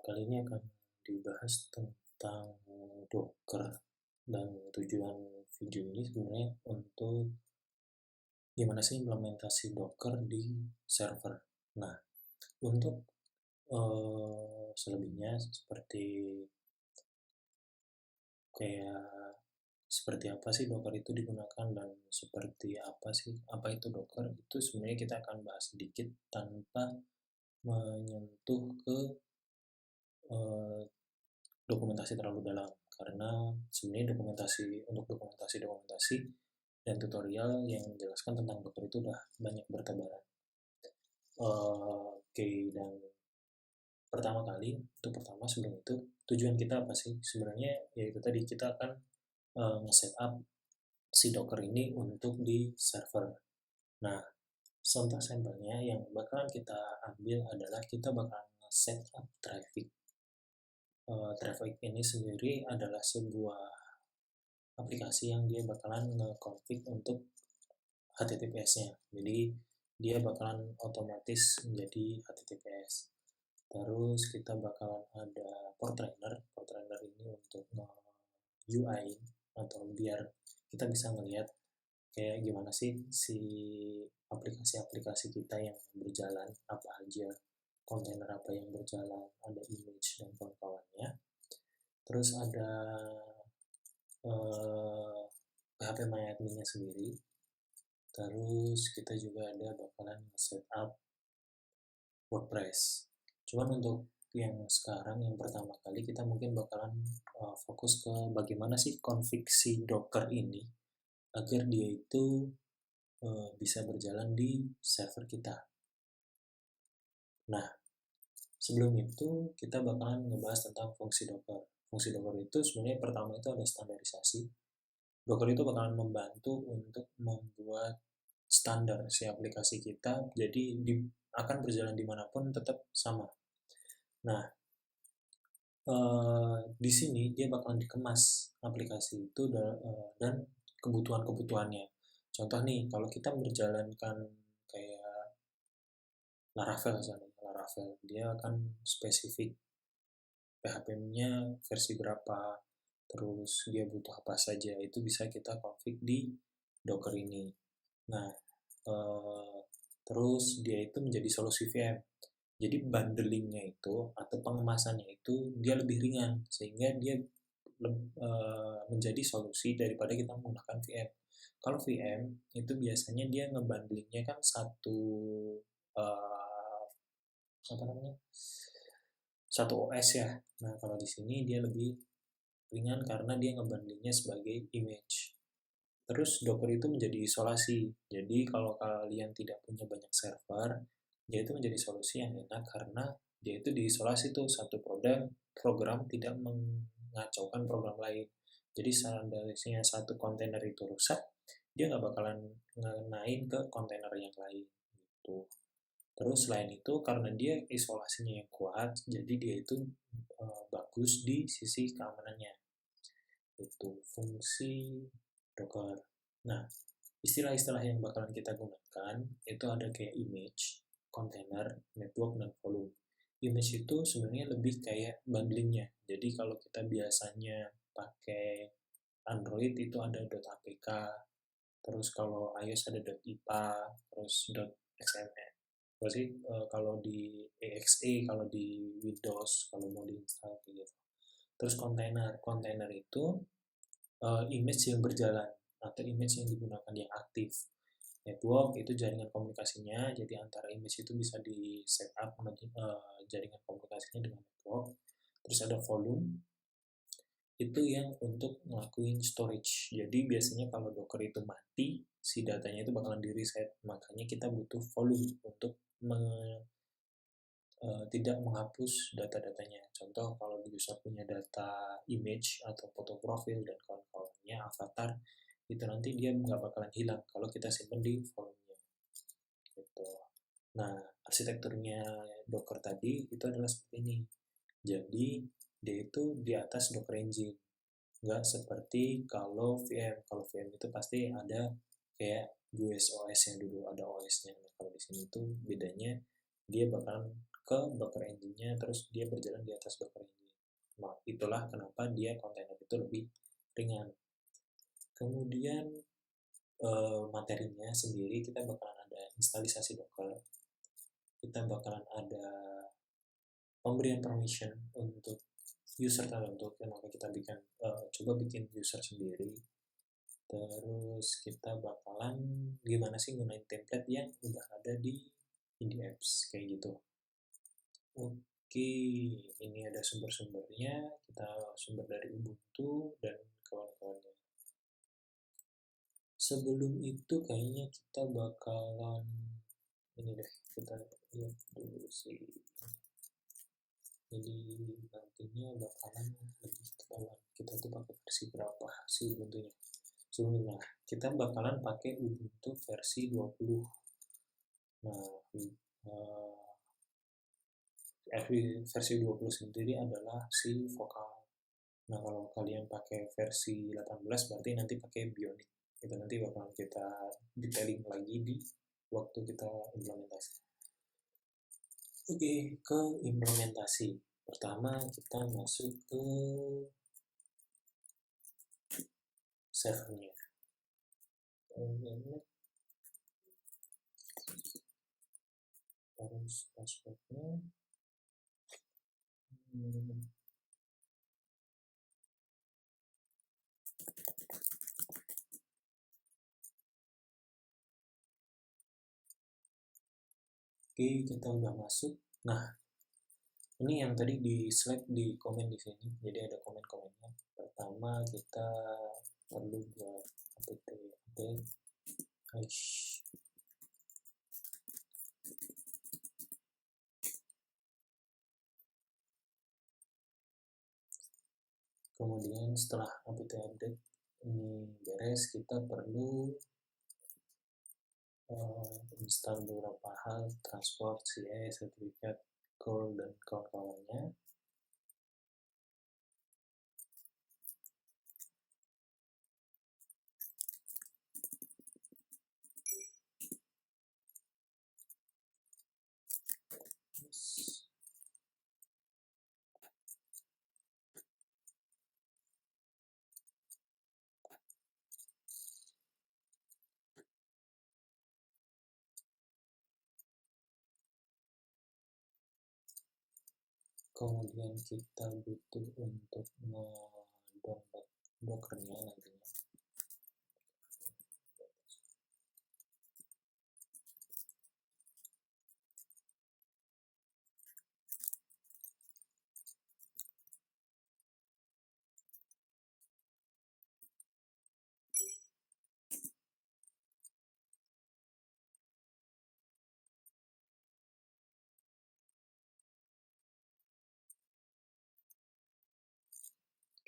Kali ini akan dibahas tentang Docker dan tujuan video ini sebenarnya untuk gimana sih implementasi Docker di server. Nah, untuk selebihnya kayak seperti apa sih Docker itu digunakan dan seperti apa itu Docker, itu sebenarnya kita akan bahas sedikit tanpa menyentuh ke eh, dokumentasi terlalu dalam, karena sebenarnya dokumentasi dan tutorial yang menjelaskan tentang Docker itu udah banyak bertebaran. Oke, dan pertama sebelum itu, tujuan kita apa sih sebenarnya? Yaitu tadi kita akan nge-setup si Docker ini untuk di server. Nah, contoh sampelnya yang bakalan kita ambil adalah kita bakalan nge-setup traffic. Traffic ini sendiri adalah sebuah aplikasi yang dia bakalan nge-config untuk HTTPS-nya. Jadi dia bakalan otomatis menjadi HTTPS. Terus kita bakalan ada port trainer. Port trainer ini untuk UI atau biar kita bisa melihat kayak gimana sih si aplikasi-aplikasi kita yang berjalan, apa aja, kontainer apa yang berjalan, ada image dan kawan-kawannya. Terus ada PHP-MyAdmin-nya sendiri. Terus kita juga ada bakalan setup WordPress. Cuman untuk yang sekarang, yang pertama kali, kita mungkin bakalan fokus ke bagaimana sih config si Docker ini agar dia itu bisa berjalan di server kita. Nah, sebelum itu kita bakalan ngebahas tentang fungsi Docker. Fungsi Docker itu sebenarnya pertama itu ada standarisasi. Docker itu bakalan membantu untuk membuat standar si aplikasi kita, jadi akan berjalan dimanapun tetap sama. Nah, di sini dia bakalan dikemas aplikasi itu dan kebutuhan-kebutuhannya. Contoh nih, kalau kita berjalankan kayak Laravel misalnya, Laravel dia akan spesifik PHP-nya versi berapa, terus dia butuh apa saja, itu bisa kita config di Docker ini. Nah, terus dia itu menjadi solusi VM. Jadi bundlingnya itu atau pengemasannya itu dia lebih ringan, sehingga dia menjadi solusi daripada kita menggunakan VM. Kalau VM itu biasanya dia ngebundlingnya kan satu OS ya. Nah, kalau di sini dia lebih ringan karena dia ngebundlingnya sebagai image. Terus Docker itu menjadi isolasi. Jadi kalau kalian tidak punya banyak server, dia itu menjadi solusi yang enak karena dia itu diisolasi tuh, satu program tidak mengacaukan program lain. Jadi seandainya satu kontainer itu rusak, dia nggak bakalan ngenain ke kontainer yang lain gitu. Terus selain itu karena dia isolasinya yang kuat, jadi dia itu bagus di sisi keamanannya. Itu fungsi Docker. Nah, istilah-istilah yang bakalan kita gunakan itu ada kayak image, container, network, dan volume. Image itu sebenarnya lebih kayak bundlingnya. Jadi kalau kita biasanya pakai Android itu ada .apk, terus kalau iOS ada .ipa, terus .xml. Terus sih kalau di exe, kalau di Windows, kalau mau diinstal gitu. Terus kontainer itu image yang berjalan atau image yang digunakan yang aktif. Network itu jaringan komunikasinya, jadi antara image itu bisa di setup jaringan komunikasinya dengan network. Terus ada volume, itu yang untuk ngelakuin storage. Jadi biasanya kalau Docker itu mati, si datanya itu bakalan di reset, makanya kita butuh volume untuk tidak menghapus data-datanya. Contoh kalau user punya data image atau foto profil dan kawan-kawannya, avatar, itu nanti dia nggak bakalan hilang kalau kita simpan di volumenya. Gitu. Nah, arsitekturnya Docker tadi itu adalah seperti ini. Jadi dia itu di atas Docker Engine. Nggak seperti kalau VM. Kalau VM itu pasti ada kayak GUI OS yang dulu ada OS-nya. Nah, kalau di sini tuh bedanya dia bakalan ke Docker Engine-nya, terus dia berjalan di atas Docker Engine. Nah, itulah kenapa dia kontainer itu lebih ringan. Kemudian materinya sendiri kita bakalan ada instalisasi Docker, kita bakalan ada pemberian permission untuk user tertentu, maka kita coba bikin user sendiri. Terus kita bakalan gimana sih gunain template yang udah ada di Indie Apps kayak gitu. Oke, ini ada sumber-sumbernya, kita sumber dari Ubuntu dan kawan-kawannya. Sebelum itu kayaknya kita bakalan ini deh, kita lihat dulu sih. Jadi nantinya bakalan lebih ketahuan kita tuh pakai versi berapa sih Ubuntunya. Sebelumnya kita bakalan pakai Ubuntu versi 20. Nah, versi 20 sendiri adalah si vokal. Nah, kalau kalian pakai versi 18 berarti nanti pakai Bionic. Itu nanti bakalan kita detailing lagi di waktu kita implementasi. Oke, ke implementasi. Pertama kita masuk ke servernya. Harus passwordnya. Oke, kita udah masuk. Nah, ini yang tadi di slide di komen di sini. Jadi ada komen-komennya. Pertama kita perlu buat apt update. Kemudian setelah apt update ini beres, kita perlu install beberapa hal, transport, CI, sertifikat, curl, dan kawan-kawannya. Kemudian kita butuh untuk download Dockernya nantinya.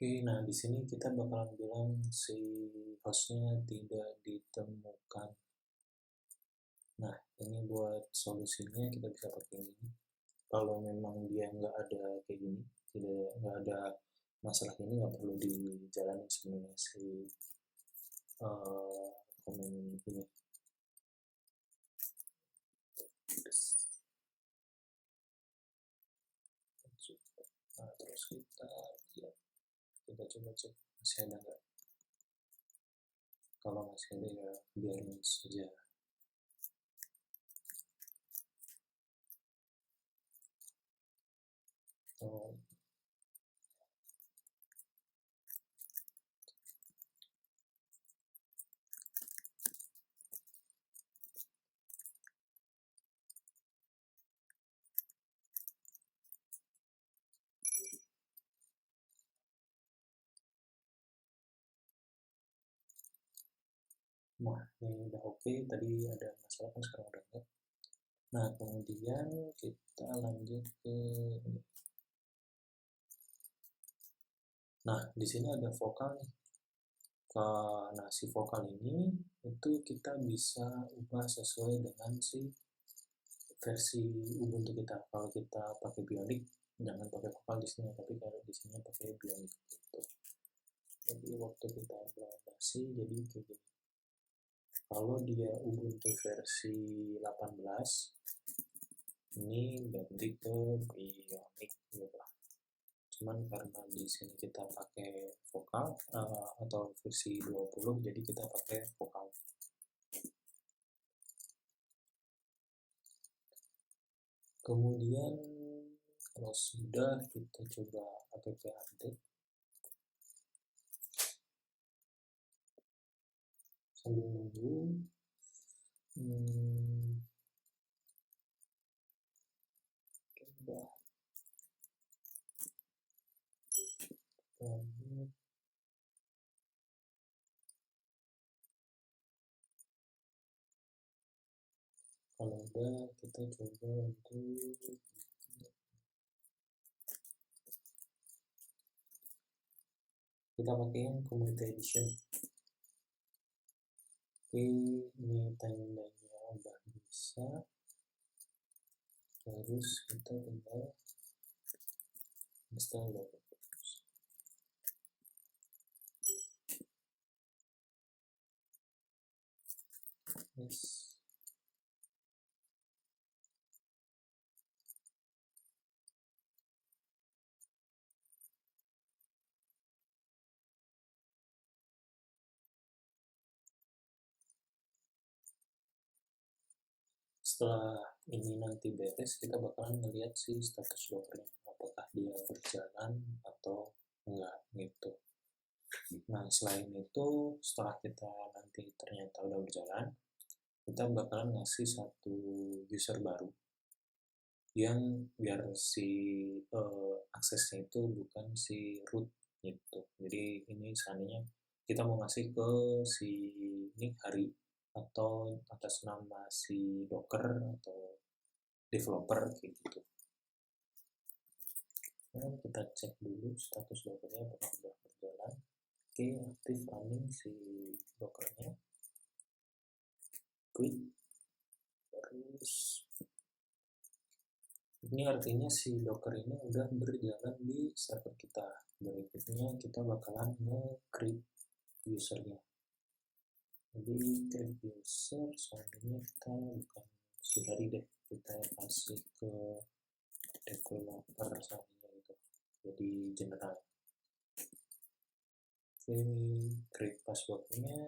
Oke, nah di sini kita bakalan bilang si hostnya tidak ditemukan. Nah, ini buat solusinya kita bisa pakai ini. Kalau memang dia nggak ada kayak gini, nggak ada masalah ini, nggak perlu dijalanin sebenarnya si komen ini. Nah, terus kita lihat, kita coba cek masih ada nggak. Kalau masih ada ya biarin saja. Nah, ini udah oke. Tadi ada masalah kan, sekarang udah enggak. Nah, kemudian kita lanjut ke ini. Nah, di sini ada vokal nih. Nah, si vokal ini itu kita bisa ubah sesuai dengan si versi Ubuntu kita. Kalau kita pakai Bionic, jangan pakai vokal di sini, tapi kalau di sini pakai Bionic gitu. Jadi waktu kita implementasi, jadi kayak gini. Kalau dia Ubuntu versi 18, ini ganti ke Bionic gitu. Cuman karena di sini kita pakai vokal atau versi 20, jadi kita pakai vokal. Kemudian kalau sudah, kita coba app update sambil nunggu. Coba kalau udah, kita coba untuk kita pakai yang community edition. Oke, ini tandanya udah bisa, terus kita tinggal install Dropbox. Yes. Setelah ini nanti beres, kita bakalan ngeliat si status Dockernya, apakah dia berjalan atau enggak gitu. Nah, selain itu, setelah kita nanti ternyata udah berjalan, kita bakalan ngasih satu user baru yang biar si aksesnya itu bukan si root gitu. Jadi ini seandainya kita mau ngasih ke si ini Hari atau atas nama si Docker atau developer kayak gitu. Nah, kita cek dulu status Dockernya apakah sudah berjalan. Oke, aktif running si Dockernya. Klik. Terus ini artinya si Docker ini udah berjalan di server kita. Berikutnya kita bakalan nge-create usernya. Jadi create user, selanjutnya kita bukan si Hari deh, kita kasih ke developer selanjutnya gitu. Jadi general. Oke, create passwordnya.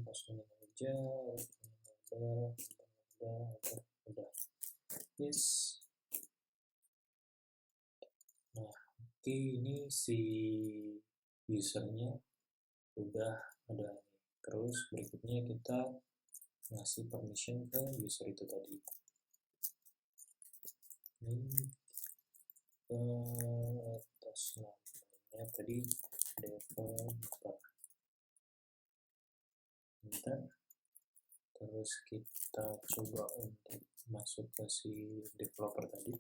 Passwordnya aja, udah. Yes. Nah, oke, ini si usernya udah ada. Terus berikutnya kita ngasih permission ke user itu tadi. Ini atas namanya tadi developer. Bentar. Terus kita coba untuk masuk ke si developer tadi.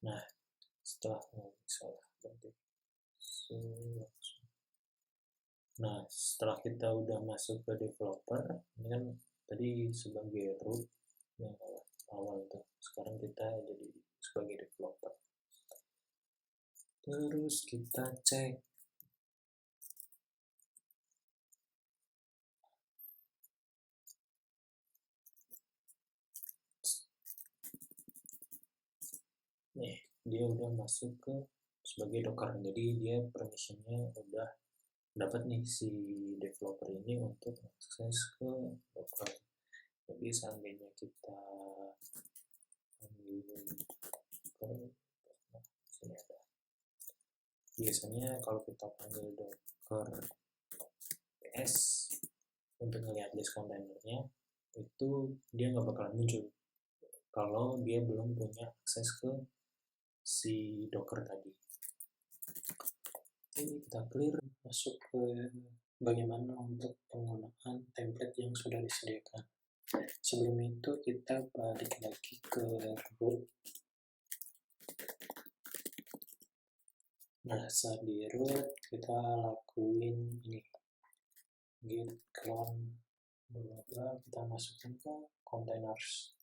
Nah, setelah Nah, setelah kita udah masuk ke developer, ini kan tadi sebagai root yang awal itu. Sekarang kita jadi sebagai developer. Terus kita cek. Nih, dia udah masuk ke sebagai Docker. Jadi dia permissionnya udah dapat nih si developer ini untuk akses ke Docker. Jadi seandainya kita ambil Docker, nah, sini ada. Biasanya kalau kita panggil Docker PS untuk ngeliat list kontainernya, itu dia nggak bakalan muncul kalau dia belum punya akses ke si Docker tadi. Oke, kita clear, masuk ke bagaimana untuk penggunaan template yang sudah disediakan. Sebelum itu kita balik lagi ke root. Nah, saat di root kita lakuin ini git clone bla bla, kita masukin ke containers.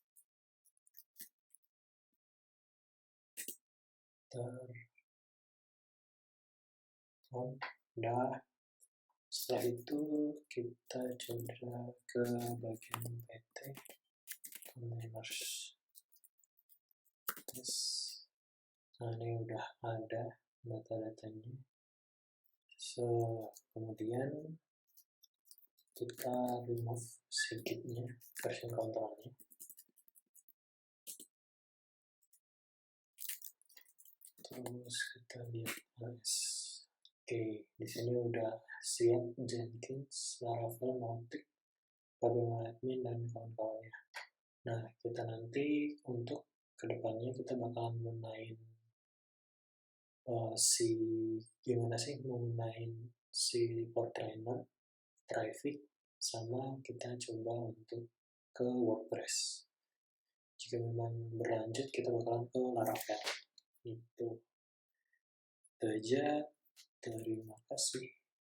Udah, setelah itu kita coba ke bagian pt containers. Nah, ini udah ada data-datanya. Kemudian kita remove si gitnya, version controlnya. Terus kita lihat ls. Oke, di sini udah siap Jenkins, Laravel, Mautic, admin dan kawan-kawannya. Nah, kita nanti untuk kedepannya kita bakalan gunain gimana sih menggunain si port trainer, traffic, sama kita coba untuk ke WordPress. Jika memang berlanjut kita bakalan ke Laravel. Itu aja. Terima kasih.